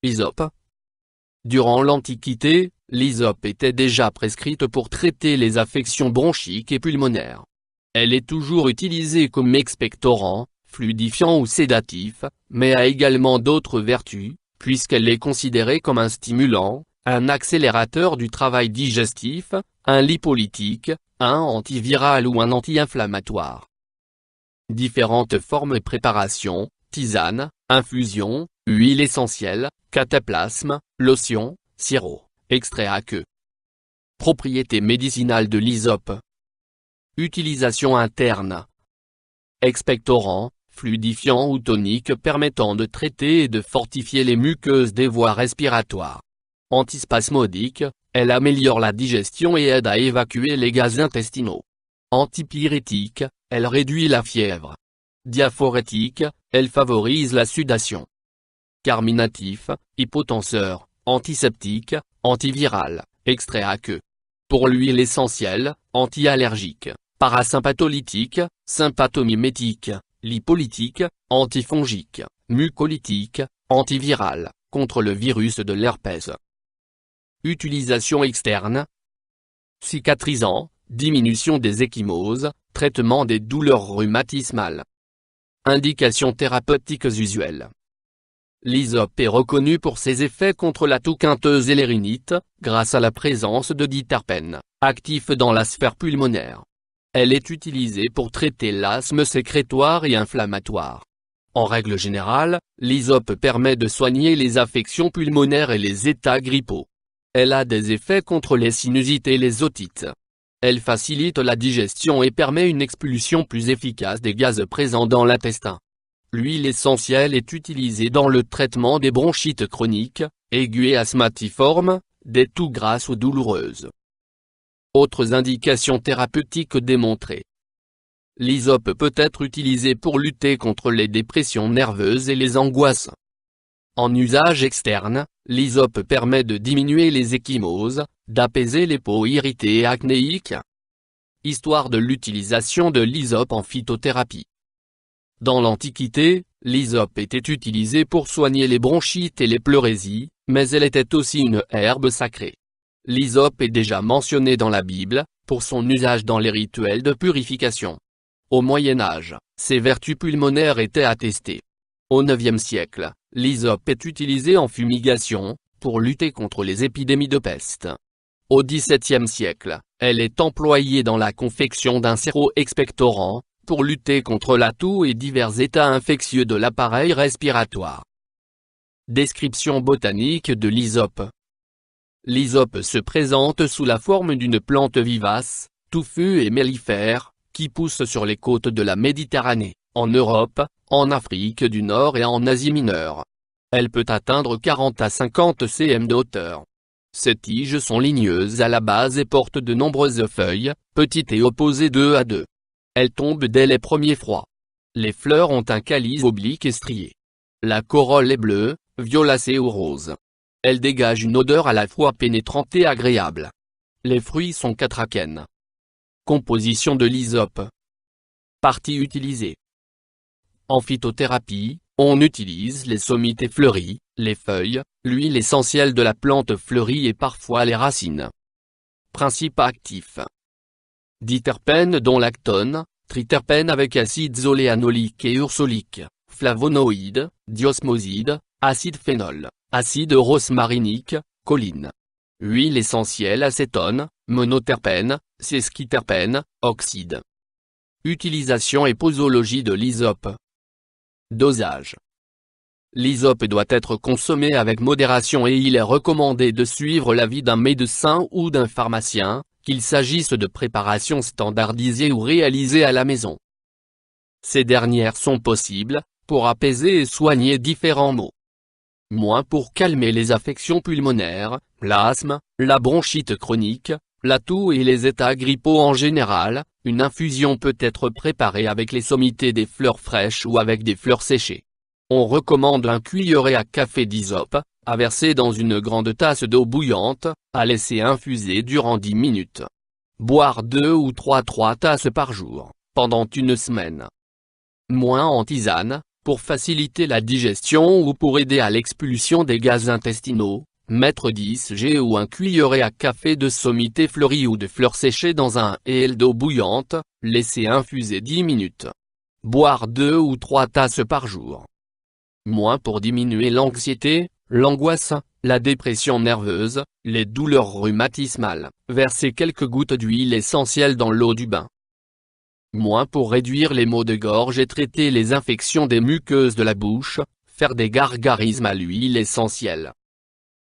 Hysope. Durant l'Antiquité, l'hysope était déjà prescrite pour traiter les affections bronchiques et pulmonaires. Elle est toujours utilisée comme expectorant, fluidifiant ou sédatif, mais a également d'autres vertus, puisqu'elle est considérée comme un stimulant, un accélérateur du travail digestif, un lipolytique, un antiviral ou un anti-inflammatoire. Différentes formes et préparations: tisane, infusion, huile essentielle, cataplasme, lotion, sirop, extrait à queue. Propriétés médicinales de l'hysope. Utilisation interne. Expectorant, fluidifiant ou tonique permettant de traiter et de fortifier les muqueuses des voies respiratoires. Antispasmodique, elle améliore la digestion et aide à évacuer les gaz intestinaux. Antipyrétique, elle réduit la fièvre. Diaphorétique, elle favorise la sudation. Carminatif, hypotenseur, antiseptique, antiviral, extrait à queue. Pour l'huile essentielle, anti-allergique, parasympatholytique, sympathomimétique, lipolytique, antifongique, mucolytique, antiviral, contre le virus de l'herpès. Utilisation externe. Cicatrisant, diminution des ecchymoses, traitement des douleurs rhumatismales. Indications thérapeutiques usuelles. L'hysope est reconnue pour ses effets contre la toux quinteuse et les rhinites, grâce à la présence de diterpènes, actifs dans la sphère pulmonaire. Elle est utilisée pour traiter l'asthme sécrétoire et inflammatoire. En règle générale, l'hysope permet de soigner les affections pulmonaires et les états grippaux. Elle a des effets contre les sinusites et les otites. Elle facilite la digestion et permet une expulsion plus efficace des gaz présents dans l'intestin. L'huile essentielle est utilisée dans le traitement des bronchites chroniques, aiguës et asthmatiformes, des toux grasses ou douloureuses. Autres indications thérapeutiques démontrées. L'hysope peut être utilisée pour lutter contre les dépressions nerveuses et les angoisses. En usage externe, l'hysope permet de diminuer les ecchymoses, d'apaiser les peaux irritées et acnéiques. Histoire de l'utilisation de l'hysope en phytothérapie. Dans l'Antiquité, l'hysope était utilisée pour soigner les bronchites et les pleurésies, mais elle était aussi une herbe sacrée. L'hysope est déjà mentionnée dans la Bible, pour son usage dans les rituels de purification. Au Moyen Âge, ses vertus pulmonaires étaient attestées. Au IXe siècle, l'hysope est utilisée en fumigation, pour lutter contre les épidémies de peste. Au XVIIe siècle, elle est employée dans la confection d'un sirop expectorant, pour lutter contre la toux et divers états infectieux de l'appareil respiratoire. Description botanique de l'hysope. L'hysope se présente sous la forme d'une plante vivace, touffue et mellifère, qui pousse sur les côtes de la Méditerranée, en Europe, en Afrique du Nord et en Asie mineure. Elle peut atteindre 40 à 50 cm de hauteur. Ses tiges sont ligneuses à la base et portent de nombreuses feuilles, petites et opposées 2 à 2. Elles tombent dès les premiers froids. Les fleurs ont un calice oblique et strié. La corolle est bleue, violacée ou rose. Elle dégage une odeur à la fois pénétrante et agréable. Les fruits sont 4 akènes. Composition de l'hysope. Parties utilisées. En phytothérapie, on utilise les sommités fleuries, les feuilles, l'huile essentielle de la plante fleurie et parfois les racines. Principe actif. Diterpènes dont lactone, triterpènes avec acides oléanoliques et ursoliques, flavonoïdes, diosmosides, acide phénol, acide rosmarinique, choline. Huile essentielle acétone, monoterpène, sesquiterpène, oxyde. Utilisation et posologie de l'hysope. Dosage. L'hysope doit être consommé avec modération et il est recommandé de suivre l'avis d'un médecin ou d'un pharmacien, qu'il s'agisse de préparations standardisées ou réalisées à la maison. Ces dernières sont possibles, pour apaiser et soigner différents maux. Moins pour calmer les affections pulmonaires, l'asthme, la bronchite chronique, la toux et les états grippaux en général, une infusion peut être préparée avec les sommités des fleurs fraîches ou avec des fleurs séchées. On recommande un cuillerée à café d'hysope, à verser dans une grande tasse d'eau bouillante, à laisser infuser durant 10 minutes. Boire 2 ou 3 tasses par jour, pendant une semaine. Moins en tisane, Pour faciliter la digestion ou pour aider à l'expulsion des gaz intestinaux, mettre 10 g ou un cuillerée à café de sommité fleurie ou de fleurs séchées dans un ml d'eau bouillante, laisser infuser 10 minutes. Boire 2 ou 3 tasses par jour. Moins pour diminuer l'anxiété, l'angoisse, la dépression nerveuse, les douleurs rhumatismales, verser quelques gouttes d'huile essentielle dans l'eau du bain. Moins pour réduire les maux de gorge et traiter les infections des muqueuses de la bouche, faire des gargarismes à l'huile essentielle.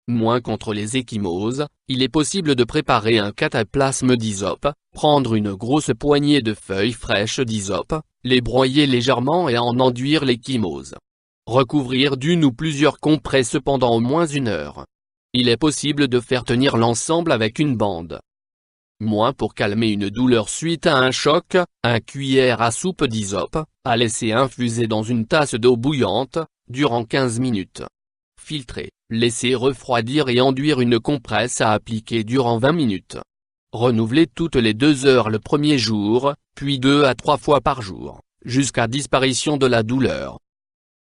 Moins contre les ecchymoses, il est possible de préparer un cataplasme d'hysope, prendre une grosse poignée de feuilles fraîches d'hysope, les broyer légèrement et en enduire l'ecchymose. Recouvrir d'une ou plusieurs compresses pendant au moins 1 heure. Il est possible de faire tenir l'ensemble avec une bande. Moins pour calmer une douleur suite à un choc, un cuillère à soupe d'hysope, à laisser infuser dans une tasse d'eau bouillante, durant 15 minutes. Filtrer, laisser refroidir et enduire une compresse à appliquer durant 20 minutes. Renouveler toutes les 2 heures le premier jour, puis 2 à 3 fois par jour, jusqu'à disparition de la douleur.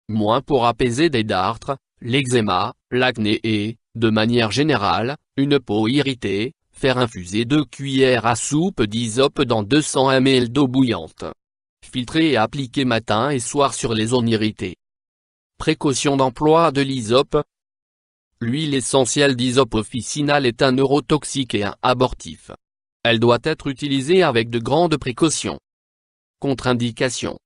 Moins pour apaiser des dartres, l'eczéma, l'acné et, de manière générale, une peau irritée, faire infuser 2 cuillères à soupe d'hysope dans 200 ml d'eau bouillante. Filtrer et appliquer matin et soir sur les zones irritées. Précaution d'emploi de l'hysope. L'huile essentielle d'hysope officinale est un neurotoxique et un abortif. Elle doit être utilisée avec de grandes précautions. Contre-indication.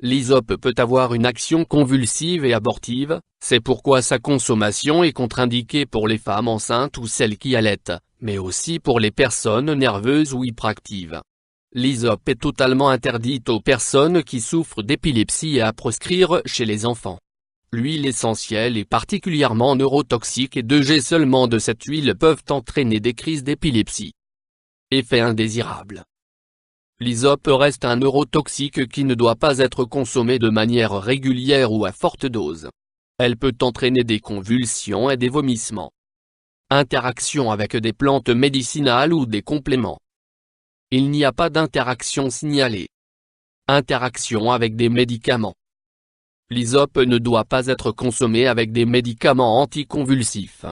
L'hysope peut avoir une action convulsive et abortive, c'est pourquoi sa consommation est contre-indiquée pour les femmes enceintes ou celles qui allaitent, mais aussi pour les personnes nerveuses ou hyperactives. L'hysope est totalement interdite aux personnes qui souffrent d'épilepsie et à proscrire chez les enfants. L'huile essentielle est particulièrement neurotoxique et 2 g seulement de cette huile peuvent entraîner des crises d'épilepsie. Effet indésirable. L'hysope reste un neurotoxique qui ne doit pas être consommé de manière régulière ou à forte dose. Elle peut entraîner des convulsions et des vomissements. Interaction avec des plantes médicinales ou des compléments. Il n'y a pas d'interaction signalée. Interaction avec des médicaments. L'hysope ne doit pas être consommé avec des médicaments anticonvulsifs.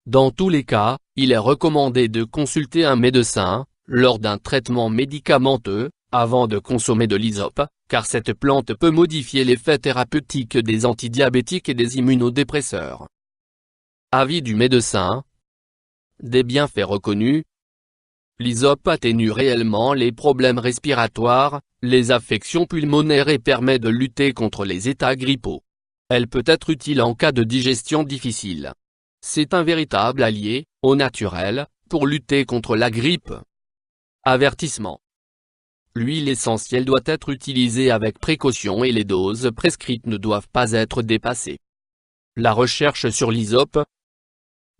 Dans tous les cas, il est recommandé de consulter un médecin, lors d'un traitement médicamenteux, avant de consommer de l'hysope, car cette plante peut modifier l'effet thérapeutique des antidiabétiques et des immunodépresseurs. Avis du médecin. Des bienfaits reconnus. L'hysope atténue réellement les problèmes respiratoires, les affections pulmonaires et permet de lutter contre les états grippaux. Elle peut être utile en cas de digestion difficile. C'est un véritable allié, au naturel, pour lutter contre la grippe. Avertissement. L'huile essentielle doit être utilisée avec précaution et les doses prescrites ne doivent pas être dépassées. La recherche sur l'hysope.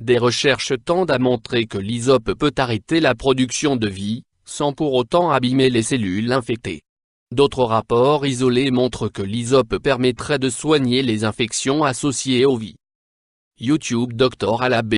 Des recherches tendent à montrer que l'hysope peut arrêter la production de vie, sans pour autant abîmer les cellules infectées. D'autres rapports isolés montrent que l'hysope permettrait de soigner les infections associées aux vies. YouTube Dr Alab